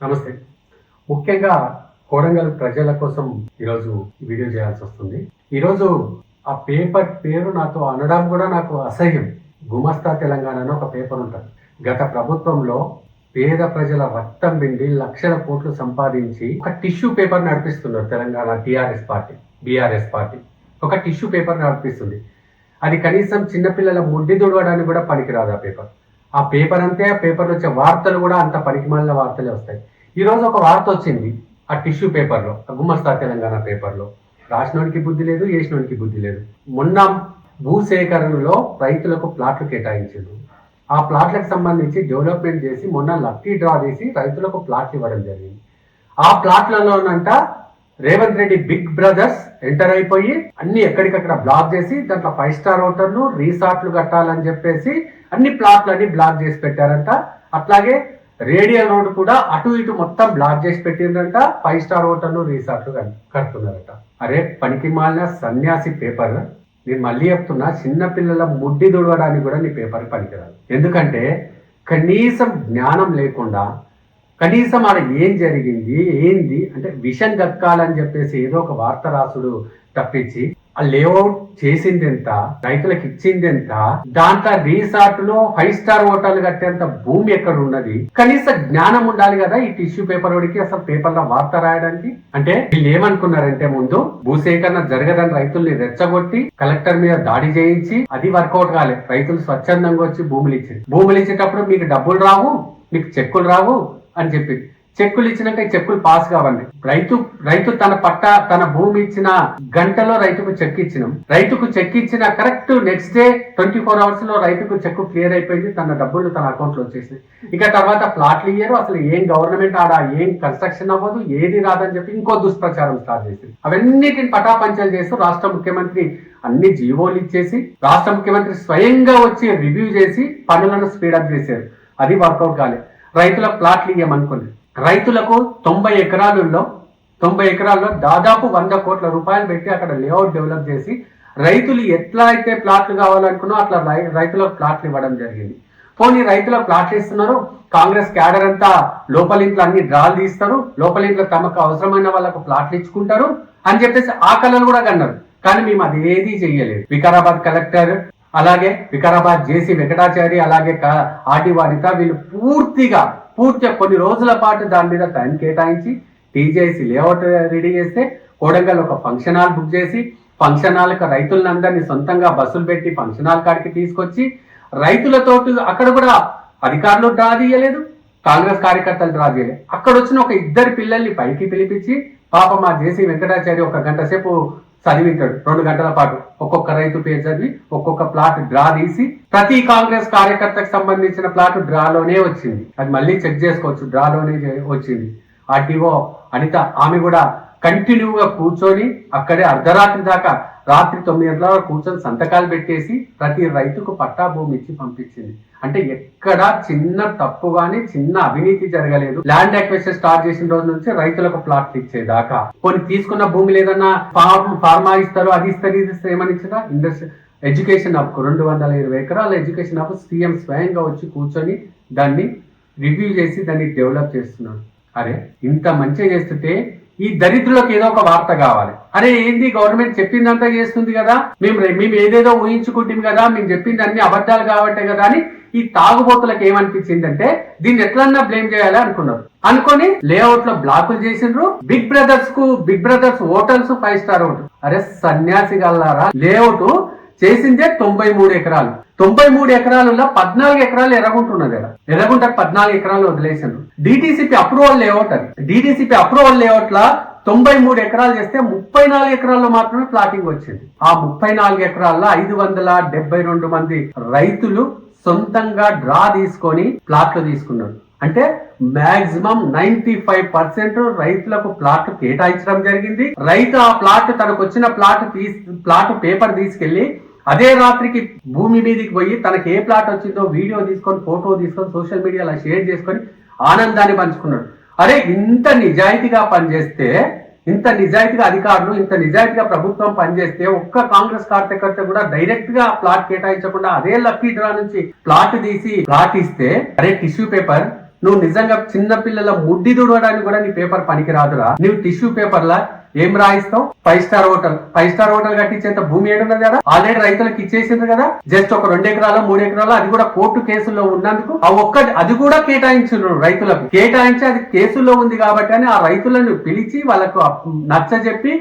నమస్తే. ముఖ్యంగా కోడంగల్ ప్రజల కోసం ఈరోజు వీడియో చేయాల్సి వస్తుంది. ఈరోజు ఆ పేపర్ పేరు నాతో అనడం కూడా నాకు అసహ్యం. గుమస్తా తెలంగాణ అని ఒక పేపర్ ఉంటుంది. గత ప్రభుత్వంలో పేద ప్రజల రక్తం పిండి లక్షల కోట్లు సంపాదించి ఒక టిష్యూ పేపర్ నడిపిస్తున్నారు తెలంగాణ బీఆర్ఎస్ పార్టీ ఒక టిష్యూ పేపర్ నడిపిస్తుంది. అది కనీసం చిన్నపిల్లల ముడ్డి తుడవడానికి కూడా పనికిరాదు ఆ పేపర్ అంతే. ఆ పేపర్లో వచ్చే వార్తలు కూడా అంత పనికిమాలిన వార్తలే వస్తాయి. ఈరోజు ఒక వార్త వచ్చింది ఆ టిష్యూ పేపర్లో, గుమస్తా తెలంగాణ పేపర్లో. రాసినోనికి బుద్ధి లేదు, వేసినోనికి బుద్ధి లేదు. మొన్న భూసేకరణలో రైతులకు ప్లాట్లు కేటాయించారు. ఆ ప్లాట్లకు సంబంధించి డెవలప్మెంట్ చేసి మొన్న లక్కీ డ్రా చేసి రైతులకు ప్లాట్లు ఇవ్వడం జరిగింది. ఆ ప్లాట్లలోనంట Revanth Reddy big brothers enter అయిపోయి అన్ని ఎక్కడికక్కడ బ్లాక్ చేసి దాంట్లో 5 స్టార్ హోటళ్లు రిసార్ట్లు కట్టాలని చెప్పేసి అన్ని ప్లాట్లన్నీ బ్లాక్ చేసి పెట్టారంట. అట్లాగే రేడియల్ రోడ్ కూడా అటు ఇటు మొత్తం బ్లాక్ చేసి పెట్టిందంట. 5 స్టార్ హోటళ్లు రిసార్ట్లు కడుతున్నారట. అరే పనికి మాలిన సన్యాసి పేపర్, నేను మళ్ళీ చెప్తున్నా, చిన్నపిల్లల ముడ్డి దుడవడానికి కూడా నీ పేపర్ పనికిరాదు. ఎందుకంటే కనీసం జ్ఞానం లేకుండా, కనీసం ఆడ ఏం జరిగింది ఏంది అంటే విషం గక్కాలని చెప్పేసి ఏదో ఒక వార్త రాసుడు తప్పించి ఆ లేఅవుట్ చేసింది ఎంత, రైతులకు ఇచ్చింది ఎంత, దాంట్లో రిసార్ట్లు 5 స్టార్ హోటల్ కట్టేంత భూమి ఎక్కడ ఉన్నది, కనీస జ్ఞానం ఉండాలి కదా ఈ టిష్యూ పేపర్ వాడికి అసలు పేపర్లో వార్త రాయడానికి. అంటే వీళ్ళు ఏమనుకున్నారంటే ముందు భూసేకరణ జరగదని రైతుల్ని రెచ్చగొట్టి కలెక్టర్ మీద దాడి చేయించి అది వర్కౌట్ కాలే. రైతులు స్వచ్ఛందంగా వచ్చి భూములు ఇచ్చేటప్పుడు మీకు డబ్బులు రావు, మీకు చెక్కులు రావు అని చెప్పి చెక్కులు ఇచ్చినాక చెక్కులు పాస్ కావండి. రైతు తన భూమి ఇచ్చిన గంటలో రైతుకు చెక్ ఇచ్చినాం. రైతుకు చెక్ ఇచ్చిన కరెక్ట్ నెక్స్ట్ డే 24 hours లో రైతుకు చెక్కు క్లియర్ అయిపోయింది. తన డబ్బులు తన అకౌంట్ లో వచ్చేసింది. ఇక తర్వాత ప్లాట్లు ఇయ్యరు, అసలు ఏం గవర్నమెంట్ ఆడ ఏం కన్స్ట్రక్షన్ అవ్వదు, ఏది రాదని చెప్పి ఇంకో దుష్ప్రచారం స్టార్ట్ చేసింది. అవన్నిటిని పటాపంచలు చేస్తూ రాష్ట్ర ముఖ్యమంత్రి అన్ని జీవోలు ఇచ్చేసి రాష్ట్ర ముఖ్యమంత్రి స్వయంగా వచ్చి రివ్యూ చేసి పనులను స్పీడప్ చేశారు. అది వర్కౌట్ కాలే. రైతులకు ప్లాట్లు ఇయ్యమనుకుంది. రైతులకు 90 ఎకరాల్లో దాదాపు 100 కోట్ల రూపాయలు పెట్టి అక్కడ లేఅవుట్ డెవలప్ చేసి రైతులు ఎట్లా అయితే ప్లాట్లు కావాలనుకున్నా అట్లా రైతులకు ప్లాట్లు ఇవ్వడం జరిగింది. పోనీ రైతులకు ప్లాట్లు ఇస్తున్నారు, కాంగ్రెస్ క్యాడర్ అంతా లోపలింట్లో అన్ని డ్రాలు తీస్తారు, లోపలింట్లో తమకు అవసరమైన వాళ్ళకు ప్లాట్లు ఇచ్చుకుంటారు అని చెప్పేసి ఆ కళలు కూడా కన్నారు. కానీ మేము అది ఏదీ చెయ్యలేదు. వికారాబాద్ కలెక్టర్, అలాగే వికారాబాద్ జేసీ వెంకటాచారి, అలాగే ఆర్టీ వారిత వీళ్ళు పూర్తిగా కొన్ని రోజుల పాటు దాని మీద టైం కేటాయించి టీజేసీ లేఅవుట్ రెడీ చేస్తే కోడంగల్ ఒక ఫంక్షన్ హాల్ బుక్ చేసి ఫంక్షన్ హాల్కి రైతులందరినీ సొంతంగా బస్సులు పెట్టి ఫంక్షన్ హాల్ కాడికి తీసుకొచ్చి రైతులతో అక్కడ కూడా అధికారులు డ్రా తీయలేదు, కాంగ్రెస్ కార్యకర్తలు డ్రా చేయలేదు. అక్కడ వచ్చిన ఒక 2 పిల్లల్ని పైకి పిలిపించి పాపం మా జేసీ వెంకటాచారి 1 గంట సేపు చదివింటాడు. 2 గంటల పాటు ఒక్కొక్క రైతు పేరు చదివి ఒక్కొక్క ప్లాట్ డ్రా తీసి ప్రతి కాంగ్రెస్ కార్యకర్తకు సంబంధించిన ప్లాట్ డ్రాలోనే వచ్చింది. అది మళ్ళీ చెక్ చేసుకోవచ్చు, డ్రాలోనే వచ్చింది. ఆర్టీఓ అనిత ఆమె కూడా కంటిన్యూగా కూర్చొని అక్కడే అర్ధరాత్రి దాకా రాత్రి 9 గంటల వరకు కూర్చొని సంతకాలు పెట్టేసి ప్రతి రైతుకు పట్టా భూమి ఇచ్చి పంపించింది. అంటే ఎక్కడ చిన్న తప్పు గానీ చిన్న అవినీతి జరగలేదు. ల్యాండ్ అక్విజిషన్ స్టార్ట్ చేసిన రోజు నుంచి రైతులకు ప్లాట్లు ఇచ్చేదాకా కొన్ని తీసుకున్న భూమి లేదన్నా ఫార్మా ఇస్తారు, అది ఇస్తారు, ఇది ఇస్తారు, ఏమని ఇచ్చారా ఇండస్ట్రీ ఎడ్యుకేషన్ హబ్ 220 ఎకరాల ఎడ్యుకేషన్ హబ్ సీఎం స్వయంగా వచ్చి కూర్చొని దాన్ని రివ్యూ చేసి దాన్ని డెవలప్ చేస్తున్నాడు. అరే ఇంత మంచిగా చేస్తుంటే ఈ దరిద్రులకు ఏదో ఒక వార్త కావాలి. అరే ఏంది గవర్నమెంట్ చెప్పిందంతా చేస్తుంది కదా, మేము ఏదేదో ఊహించుకుంటాం కదా, మేము చెప్పింది అన్ని అబద్ధాలు కాబట్టే కదా అని ఈ తాగుబోతులకు ఏమనిపించిందంటే దీన్ని ఎట్లన్నా బ్లేమ్ చేయాలి అనుకొని లేఅవుట్ లో బ్లాకులు చేసిండ్రు. Big brothers hotels 5 star hotel. అరే సన్యాసి గల్లారా, లేఅవుట్ చేసిందే 93 ఎకరాలు. 93 ఎకరాలలో 14 ఎకరాలు ఎర్రగుంటున్నది. ఎర్రగుంటకు 14 ఎకరాలు వదిలేసిండ్రు. డిటిసిపి అప్రూవల్ లేఅవుట్ అది. డిటిసిపి అప్రూవల్ లేఅవుట్ లా 93 ఎకరాలు చేస్తే 34 ఎకరాల్లో మాత్రమే ప్లాటింగ్ వచ్చింది. ఆ 34 ఎకరాల్లో 572 మంది రైతులు సొంతంగా డ్రా తీసుకొని ప్లాట్లు తీసుకున్నారు. అంటే మాక్సిమం 95% రైతులకు ప్లాట్ కేటాయించడం జరిగింది. రైతు ఆ ప్లాట్ తనకు వచ్చిన ప్లాట్ పేపర్ తీసుకెళ్లి అదే రాత్రికి భూమి మీదకి పోయి తనకి ఏ ప్లాట్ వచ్చిందో వీడియో తీసుకొని ఫోటో తీసుకొని సోషల్ మీడియాలో షేర్ చేసుకొని ఆనందాన్ని పంచుకున్నాడు. అరే ఇంత నిజాయితీగా పనిచేస్తే, ఇంత నిజాయితీగా అధికారులు, ఇంత నిజాయితీగా ప్రభుత్వం పనిచేస్తే ఒక్క కాంగ్రెస్ కార్యకర్త కూడా డైరెక్ట్ గా ప్లాట్ కేటాయించకుండా అదే లక్కీ డ్రా నుంచి ప్లాట్ తీసి ప్లాట్ ఇస్తే, అరే టిష్యూ పేపర్ నువ్వు నిజంగా చిన్న పిల్లల ముడ్డి దుడవడానికి కూడా నీ పేపర్ పనికి రాదురా. నువ్వు టిష్యూ పేపర్లా ఏం రాయిస్తావు? 5 స్టార్ హోటల్ 5 స్టార్ హోటల్ కట్టించేంత భూమి ఏడున్నది కదా, ఆల్రెడీ రైతులకు ఇచ్చేసింది కదా. జస్ట్ ఒక 2 ఎకరాలు 3 ఎకరాలు, అది కూడా కోర్టు కేసుల్లో ఉన్నందుకు అది కూడా కేటాయించున్నారు రైతులకు. కేటాయించి అది కేసుల్లో ఉంది కాబట్టి అని ఆ రైతులను పిలిచి వాళ్ళకు నచ్చ చెప్పి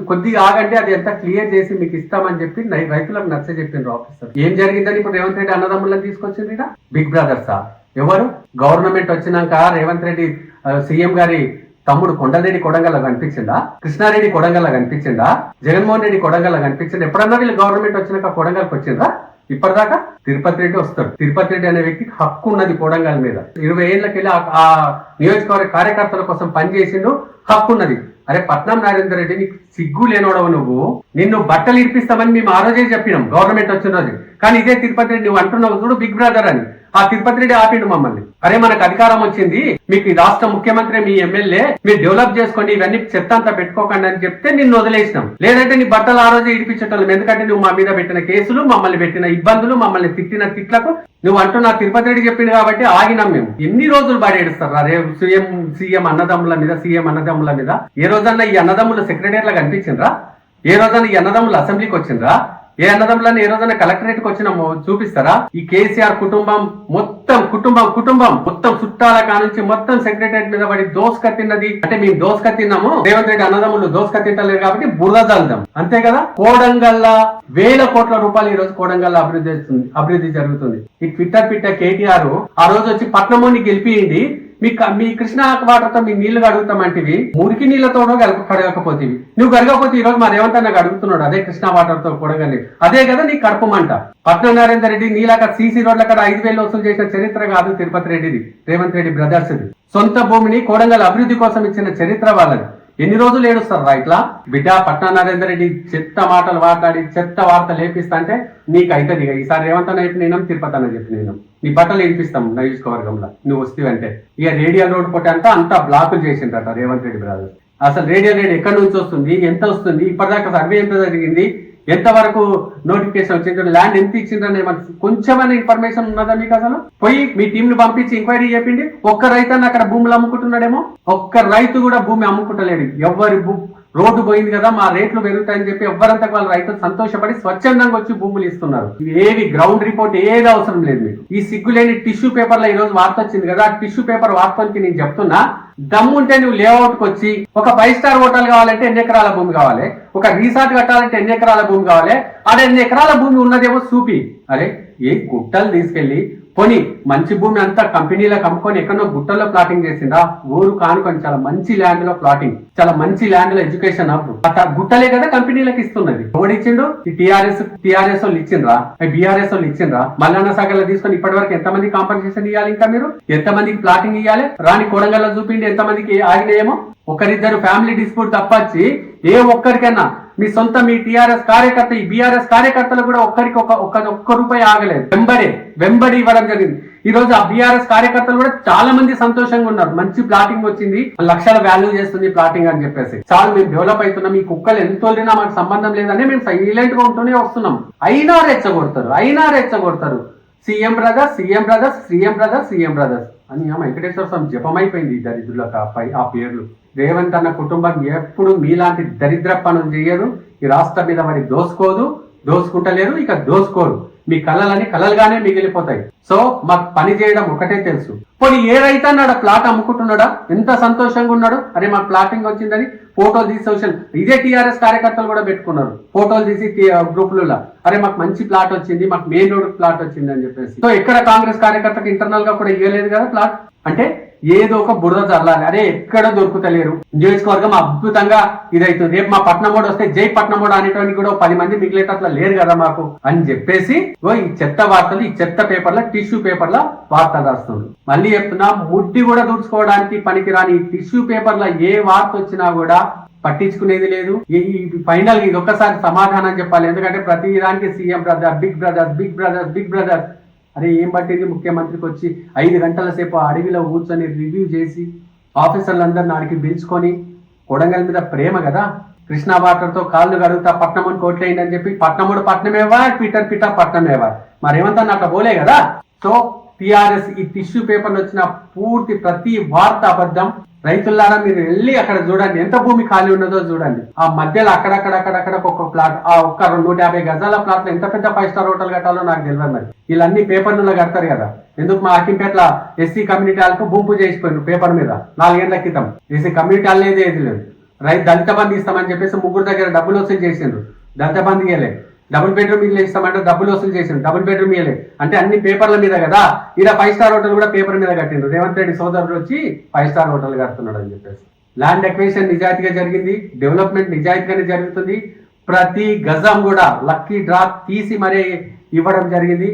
కొద్దిగా ఆగంటే అది ఎంత క్లియర్ చేసి మీకు ఇస్తామని చెప్పి రైతులకు నచ్చ చెప్పిండ్రు ఆఫీసర్. ఏం జరిగిందని ఇప్పుడు రేవంత్ రెడ్డి అన్నదమ్ములను తీసుకొచ్చింది బిగ్ బ్రదర్సా? ఎవరు గవర్నమెంట్ వచ్చినాక రేవంత్ రెడ్డి సీఎం గారి తమ్ముడు కొండలరెడ్డి కొడంగల్లా కనిపించిందా? కృష్ణారెడ్డి కొడంగల్లా కనిపించిందా? జగన్మోహన్ రెడ్డి కొడంగల్లా కనిపించిందా? ఎప్పుడన్నా వీళ్ళు గవర్నమెంట్ వచ్చినాక కొడంగల్కి వచ్చిందా? ఇప్పటిదాకా తిరుపతి రెడ్డి వస్తాడు. తిరుపతి రెడ్డి అనే వ్యక్తికి హక్కు ఉన్నది కొడంగల్ మీద. 20 ఏళ్ళకెళ్ళి ఆ నియోజకవర్గ కార్యకర్తల కోసం పనిచేసిండు, హక్కు ఉన్నది. అరే పట్నం నరేందర్ రెడ్డి, నీకు సిగ్గు లేనోడవు నువ్వు. నిన్ను బట్టలు ఇడిపిస్తామని మేము ఆ రోజే చెప్పినాం గవర్నమెంట్ వచ్చిన రోజు. కానీ ఇదే తిరుపతి రెడ్డి నువ్వు అంటున్నావు చూడు బిగ్ బ్రదర్ అని. ఆ తిరుపతి రెడ్డి ఆపిండు మమ్మల్ని. అరే మనకు అధికారం వచ్చింది, మీకు ఈ రాష్ట్ర ముఖ్యమంత్రి మీ ఎమ్మెల్యే, మీరు డెవలప్ చేసుకోండి, ఇవన్నీ చెత్త అంతా పెట్టుకోకండి అని చెప్తే నిన్ను వదిలేసినాం. లేదంటే నీ బట్టలు ఆ రోజే ఇడిపించటం. ఎందుకంటే నువ్వు మా మీద పెట్టిన కేసులు, మమ్మల్ని పెట్టిన ఇబ్బందులు, మమ్మల్ని తిట్టిన తిట్లకు నువ్వు అంటున్నా తిరుపతి రెడ్డి చెప్పింది కాబట్టి ఆగినాం మేము. ఎన్ని రోజులు బాడీ ఏడుస్తారు అరే సీఎం అన్నదమ్ముల మీద? ఏ రోజన్నా ఈ అన్నదమ్ముల సెక్రటరీలా కనిపించిండ్రా? ఏ రోజన్నా ఈ అన్నదమ్ముల అసెంబ్లీకి వచ్చిండ్రా? ఏ అన్నదమ్ములని ఏ రోజైనా కలెక్టరేట్ కి వచ్చిన చూపిస్తారా? ఈ కేసీఆర్ కుటుంబం మొత్తం చుట్టాల కానుంచి మొత్తం సెక్రటరేట్ మీద పడి దోసుక తిన్నది. అంటే మేము దోసుక తిన్నాము, రేవంత్ రెడ్డి అన్నదమ్ములు దోసుక తింటలేదు కాబట్టి బురద జల్దాం, అంతే కదా. కోడంగల్లా 1000 కోట్ల రూపాయలు ఈ రోజు కోడంగల్లా అభివృద్ధి జరుగుతుంది. ఈ ట్విట్టర్ కేటీఆర్ ఆ రోజు వచ్చి పట్నమోని గెలిపియండి, మీ కృష్ణా వాటర్ తో మీ నీళ్లు కడుగుతామంటివి, మురికి నీళ్లతోనో కడగకపోతేవి. నువ్వు కడగకపోతే ఈ రోజు మా రేవంత్ అన్న అడుగుతున్నాడు అదే కృష్ణా వాటర్ తో కూడగలి. అదే కదా నీ కడుపుమంట. పట్నం నరేందర్ రెడ్డి నీలాక సీసీ రోడ్ల కాడ 5,000 వసూలు చేసిన చరిత్ర కాదు తిరుపతి రెడ్డిది, రేవంత్ రెడ్డి బ్రదర్స్ ది. సొంత భూమిని కోడంగల్ అభివృద్ధి కోసం ఇచ్చిన చరిత్ర వాళ్ళది. ఎన్ని రోజులు ఏడుస్తారా ఇట్లా? బిడ్డ పట్నా నరేందర్ రెడ్డి చెత్త మాటలు మాట్లాడి చెత్త వార్త లేపిస్తా అంటే నీకు అవుతుంది. ఈసారి రేవంత్ అన్న చెప్పి నేను, తిరుపతి అన్న చెప్పి నేను, నీ బట్టలు ఏడిపిస్తాం నియోజకవర్గంలో నువ్వు వస్తేవంటే. ఇక రేడియల్ రోడ్ పొట్టి అంతా బ్లాకులు చేసిందట రేవంత్ రెడ్డి బ్రదర్. అసలు రేడియల్ రేట్ ఎక్కడి నుంచి వస్తుంది, ఎంత వస్తుంది, ఇప్పటిదాకా సర్వే ఎంత జరిగింది, ఎంతవరకు నోటిఫికేషన్ వచ్చింది, ల్యాండ్ ఎంత ఇచ్చిందని కొంచెమైనా ఇన్ఫర్మేషన్ ఉన్నదా మీకు? అసలు పోయి మీ టీం ను పంపించి ఎంక్వైరీ చేయండి. ఒక్క రైతన్న అక్కడ భూములు అమ్ముకుంటున్నాడేమో, ఒక్క రైతు కూడా భూమి అమ్ముకుంటలేడు. ఎవరి రోడ్డు పోయింది కదా మా రేట్లు పెరుగుతాయని చెప్పి ఎవరంతా వాళ్ళ రైతులు సంతోషపడి స్వచ్ఛందంగా వచ్చి భూములు ఇస్తున్నారు. ఏవి గ్రౌండ్ రిపోర్ట్ ఏది అవసరం లేదు మీకు. ఈ సిగ్గులేని టిష్యూ పేపర్ లో ఈ రోజు వార్త వచ్చింది కదా, టిష్యూ పేపర్ వార్తకి నేను చెప్తున్నా, దమ్ముంటే నువ్వు లేఅవుట్ కి వచ్చి ఒక 5 స్టార్ హోటల్ కావాలంటే 8 ఎకరాల భూమి కావాలి, ఒక రిసార్ట్ కట్టాలంటే 8 ఎకరాల భూమి కావాలి. ఆడ 8 ఎకరాల భూమి ఉన్నదేమో చూపి. అరే ఏ గుట్టలు తీసుకెళ్లి కొని మంచి భూమి అంతా కంపెనీలకు అమ్ముకొని ఎక్కడో గుట్టల్లో ప్లాటింగ్ చేసిందా? ఊరు కానుకొని చాలా మంచి ల్యాండ్ లో ప్లాటింగ్, చాలా మంచి ల్యాండ్ లో ఎడ్యుకేషన్ గుట్టలే కదా కంపెనీలకు ఇస్తున్నది. ఓడిచ్చిండు ఈ టీఆర్ఎస్ వాళ్ళు ఇచ్చిండ్రా, బీఆర్ఎస్ వాళ్ళు ఇచ్చిండ్రా? మల్లన్న సాగర్ లో తీసుకొని ఇప్పటి వరకు ఎంతమంది కాంపన్సేషన్ ఇవ్వాలి? ఇంకా మీరు ఎంతమందికి ప్లాటింగ్ ఇవ్వాలి? రాని కోడంగల్లో చూపిండి ఎంతమందికి ఆగినాయేమో. ఒకరిద్దరు ఫ్యామిలీ డిస్ప్యూట్ తప్పచ్చి ఏ ఒక్కరికైనా మీ సొంత మీ టీఆర్ఎస్ కార్యకర్త ఈ బీఆర్ఎస్ కార్యకర్తలు కూడా ఒక్కరికి ఒక్క రూపాయి ఆగలేదు. వెంబడి ఇవ్వడం జరిగింది. ఈ రోజు ఆ బీఆర్ఎస్ కార్యకర్తలు కూడా చాలా మంది సంతోషంగా ఉన్నారు. మంచి ప్లాటింగ్ వచ్చింది, లక్షల వాల్యూ చేస్తుంది ప్లాటింగ్ అని చెప్పేసి. చాలా మేము డెవలప్ అవుతున్నాం, ఈ కుక్కలు ఎంత వదిలినా మాకు సంబంధం లేదని మేము సైలెంట్ గా ఉంటూనే వస్తున్నాం. అయినా రెచ్చగొడతారు సీఎం బ్రదర్స్ అని వెంకటేశ్వర స్వామి జపమైపోయింది దరిద్రులకు ఆ పేర్లు. రేవంత్ అన్న కుటుంబం ఎప్పుడు మీలాంటి దరిద్ర పనులు చేయదు. ఈ రాష్ట్రం మీద మరి దోసుకుంటలేరు, ఇక దోసుకోరు. మీ కళలని కళలుగానే మిగిలిపోతాయి. సో మాకు పని చేయడం ఒకటే తెలుసు. పోనీ ఏ రైతన్నాడు ప్లాట్ అమ్ముకుంటున్నాడా? ఎంత సంతోషంగా ఉన్నాడు. అరే మాకు ప్లాటింగ్ వచ్చిందని ఫోటోలు తీసి సోషల్, ఇదే టీఆర్ఎస్ కార్యకర్తలు కూడా పెట్టుకున్నారు ఫోటోలు తీసి గ్రూపులలో. అరే మాకు మంచి ప్లాట్ వచ్చింది, మాకు మెయిన్ రోడ్ ప్లాట్ వచ్చింది అని చెప్పేసి. సో ఎక్కడ కాంగ్రెస్ కార్యకర్తకు ఇంటర్నల్ గా కూడా ఇవ్వలేదు కదా ప్లాట్. అంటే ఏదో ఒక బురద చల్లాలి. అరే ఎక్కడ దొరుకుతలేరు, నియోజకవర్గం అద్భుతంగా ఇదైతుంది. రేపు మా పట్నమోడు వస్తే జై పట్నమోడు అనేటువంటి కూడా 10 మంది మిగిలేటట్లా లేరు కదా మాకు అని చెప్పేసి ఈ చెత్త వార్తలు, ఈ చెత్త పేపర్ల టిష్యూ పేపర్ల వార్తలు రాస్తున్నారు. మళ్ళీ చెప్తున్నా, ముడ్డి కూడా దూడ్చుకోవడానికి పనికిరాని టిష్యూ పేపర్ల ఏ వార్త వచ్చినా కూడా పట్టించుకునేది లేదు. ఈ ఫైనల్ ఇది ఒక్కసారి సమాధానం చెప్పాలి. ఎందుకంటే ప్రతి దానికి సీఎం బ్రదర్, బిగ్ బ్రదర్. అరే ఏం పట్టింది? ముఖ్యమంత్రికి వచ్చి 5 గంటల సేపు అడవిలో కూర్చొని రివ్యూ చేసి ఆఫీసర్లందరిని ఆడికి పిలుచుకొని, కొడంగల్ మీద ప్రేమ కదా, కృష్ణా వాటర్ తో కాళ్ళు కడుగుతా పట్నమని కోట్లేయండి అని చెప్పి పట్నముడు పట్నమేవా, ట్విట్టర్ పట్నమేవా, మరేమంతా అట్లా పోలే కదా. సో టిఆర్ఎస్ ఈ టిష్యూ పేపర్ వచ్చిన పూర్తి ప్రతి వార్త అబద్ధం. రైతులారా మీరు వెళ్ళి అక్కడ చూడండి, ఎంత భూమి ఖాళీ ఉన్నదో చూడండి. ఆ మధ్యలో అక్కడక్కడ ఒక్కొక్క ప్లాట్, ఆ ఒక్క 150 గజాల ప్లాట్ లో ఎంత పెద్ద 5 స్టార్ హోటల్ కట్టాలో నాకు తెలియదు. మరి వీళ్ళన్ని పేపర్లలో కడతారు కదా. ఎందుకు మా అకింపేట్ల ఎస్సీ కమ్యూనిటీ హాల్కు భూమి చేసిపోయారు పేపర్ మీద 4 ఏళ్ల క్రితం. ఎస్సీ కమ్యూనిటీ హాల్ అనేది ఏది లేదు. దళిత బంధు ఇస్తామని చెప్పేసి 3 దగ్గర డబ్బులు వసూలు చేసిండ్రు. దళిత బంధు ఇవ్వలే. డబుల్ బెడ్రూమ్ ఇల్లు ఇస్తామంటే డబ్బులు వసూలు చేసిండు. డబుల్ బెడ్రూమ్ ఇవ్వలే. అంటే అన్ని పేపర్ల మీద కదా. ఇలా 5 స్టార్ హోటల్ కూడా పేపర్ మీద కట్టిండు. రేవంత్ రెడ్డి సోదరుడు వచ్చి 5 స్టార్ హోటల్ కడుతున్నాడు అని చెప్పేసి. ల్యాండ్ ఎక్వేషన్ నిజాయితీగా జరిగింది, డెవలప్మెంట్ నిజాయితీగానే జరుగుతుంది. ప్రతి గజం కూడా లక్కీ డ్రాప్ తీసి మరీ ఇవ్వడం జరిగింది.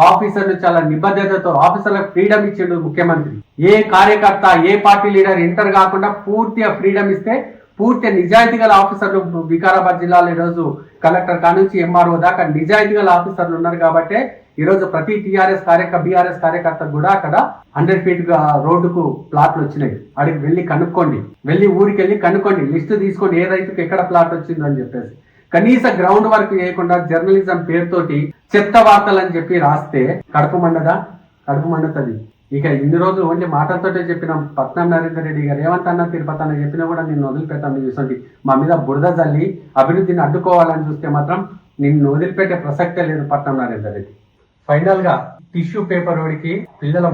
ఆఫీసర్లు చాలా నిబద్ధతతో ఆఫీసర్లకు ఫ్రీడమ్ ఇచ్చిండు ముఖ్యమంత్రి. ఏ కార్యకర్త ఏ పార్టీ లీడర్ ఎంటర్ కాకుండా పూర్తిగా ఫ్రీడమ్ ఇస్తే పూర్తి నిజాయితీ గల ఆఫీసర్లు వికారాబాద్ జిల్లాలో ఈరోజు కలెక్టర్ కానుంచి ఎంఆర్ఓ దాకా నిజాయితీ గల ఆఫీసర్లు ఉన్నారు. కాబట్టి ఈరోజు ప్రతి బీఆర్ఎస్ కార్యకర్తకు కూడా అక్కడ 100 ఫీట్ రోడ్డుకు ప్లాట్లు వచ్చినాయి. అడిగి వెళ్ళి కనుక్కోండి, వెళ్ళి ఊరికి వెళ్ళి కనుక్కోండి, లిస్టు తీసుకోండి ఏ రైతుకు ఎక్కడ ప్లాట్ వచ్చిందో అని చెప్పేసి. కనీస గ్రౌండ్ వర్క్ చేయకుండా జర్నలిజం పేరుతోటి చెత్త వార్తలు అని చెప్పి రాస్తే కడుపు మండుతుంది. ఇక ఇన్ని రోజులు ఓన్లీ మాటలతోటే చెప్పినాం. పట్నం నరేందర్ రెడ్డి గారు ఏమంతన్నా తిరుపతి అన్న చెప్పినా కూడా నిన్ను వదిలిపెట్టాను చూసండి. మా మీద బురద జల్లి అభివృద్ధిని అడ్డుకోవాలని చూస్తే మాత్రం నిన్ను వదిలిపెట్టే ప్రసక్తే లేదు పట్నం నరేందర్ రెడ్డి. ఫైనల్ గా టిష్యూ పేపర్ ఓడికి పిల్లల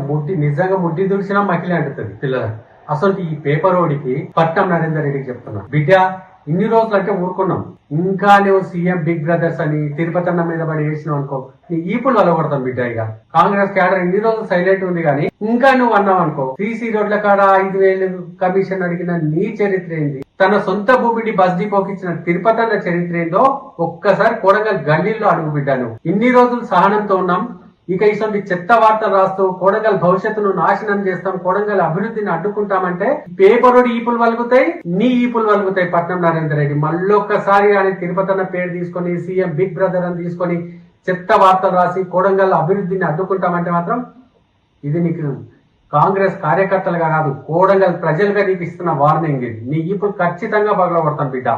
నిజంగా ముడ్డి దుడిచినా మకిలి అంటుతుంది పిల్లల. అసలు ఈ పేపర్ ఓడికి పట్నం నరేందర్ రెడ్డికి చెప్తున్నా, బిడ్డ ఇన్ని రోజులు అంటే ఊరుకున్నాం, ఇంకా నువ్వు సీఎం బిగ్ బ్రదర్స్ అని తిరుపతి అన్న మీద పడి వేసినావు అనుకో, నీ ఈపులు వలగొడతాం బిడ్డ. ఇక కాంగ్రెస్ క్యాడర్ ఇన్ని రోజులు సైలెంట్ ఉంది కానీ ఇంకా నువ్వు అన్నావు అనుకో, 3C రోడ్ల కాడ 5,000 కమిషన్ అడిగిన నీ చరిత్ర ఏంది, తన సొంత భూమిని బస్ డిపోకి ఇచ్చిన తిరుపతి అన్న చరిత్ర ఏందో ఒక్కసారి కొడంగల్ గల్లీల్లో అడుగు బిడ్డ. నువ్వు ఇన్ని రోజులు సహనంతో ఉన్నాం, ఇక ఇటువంటి చెత్త వార్తలు రాస్తూ కొడంగల్ భవిష్యత్తును నాశనం చేస్తాం, కొడంగల్ అభివృద్ధిని అడ్డుకుంటామంటే పేపర్ ఈపులు వలుగుతాయి, నీ ఈపులు వలుగుతాయి. పట్నం నరేందర్ రెడ్డి మళ్ళొక్కసారి ఆయన తిరుపతి అన్న పేరు తీసుకొని సీఎం బిగ్ బ్రదర్ అని తీసుకొని చెత్త వార్తలు రాసి కొడంగల్ అభివృద్ధిని అడ్డుకుంటామంటే మాత్రం ఇది నీకు కాంగ్రెస్ కార్యకర్తలుగా కాదు, కొడంగల్ ప్రజలుగా నీకు ఇస్తున్న వార్నింగ్. ఇది నీ ఈపులు ఖచ్చితంగా పగలగొడతాను బిడ్డ.